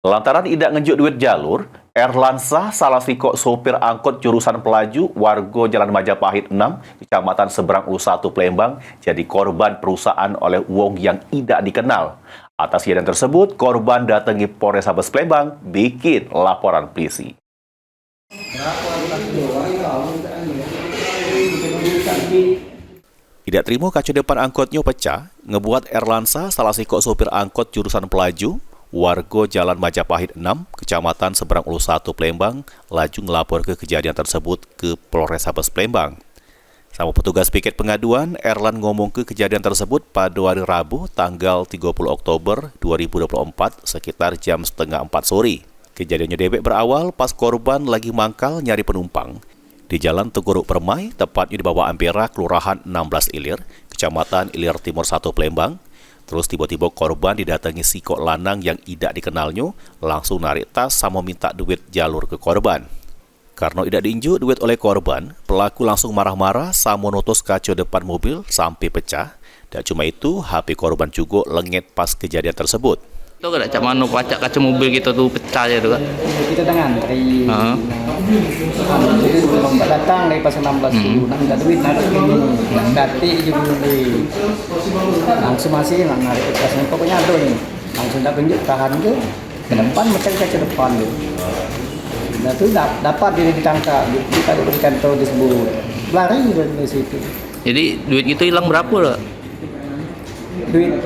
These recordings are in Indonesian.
Lantaran tidak ngejuk duit jalur, Erlansah salah siko sopir angkot jurusan pelaju warga Jalan Majapahit 6, Kecamatan Seberang Ulu 1 Palembang, jadi korban perusahaan oleh wong yang tidak dikenal. Atas kejadian tersebut, korban datangi Polrestabes Palembang bikin laporan polisi. Tidak terima kaca depan angkotnya pecah, ngebuat Erlansah salah siko sopir angkot jurusan pelaju warga Jalan Majapahit 6, Kecamatan Seberang Ulu 1 Palembang, laju ngelapor ke kejadian tersebut ke Polrestabes Palembang. Sama petugas piket pengaduan, Erlan ngomong ke kejadian tersebut pada hari Rabu, tanggal 30 Oktober 2024, sekitar jam setengah 4 sore. Kejadiannya debek berawal pas korban lagi mangkal nyari penumpang di Jalan Teguruk Permai, tepatnya di bawah Ampera, Kelurahan 16 Ilir, Kecamatan Ilir Timur 1 Palembang. Terus tiba-tiba korban didatangi si kok lanang yang tidak dikenalnya, langsung narik tas sama minta duit jalur ke korban. Karena tidak diinjuk duit oleh korban, pelaku langsung marah-marah sama notos kaca depan mobil sampai pecah. Dan cuma itu, HP korban juga lengket pas kejadian tersebut. Itu gak ada cak mano pacak kaca mobil gitu tuh pecah aja tuh kan? Kita dengan dari jadi belum datang dari pasal 16 dulu, nak minta duit narik ini, dati juga di langsung masih nak narik kertasnya pokoknya ada nih, langsung tak tunjuk tahan ke depan macam kaca depan tu. Nah tu dapat dia ditangkap, kita diberikan tahu disebut lari dari situ. Jadi duit itu hilang berapa lah? Duit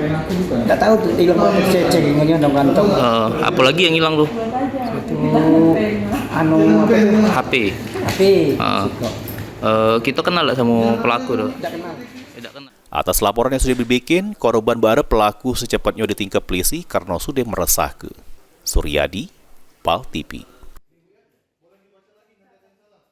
tak tahu tu hilang berapa, cek ingatnya dalam kantong. Apa lagi yang hilang tuh? Itu anu apa tu? HP. HP. Kita kenal lah sama pelaku tuh? Tak kenal. Tidak kenal. Atas laporan yang sudah dibikin, korban berharap pelaku secepatnya ditingkap polisi karena sudah meresahkan. Suryadi, PAL TV.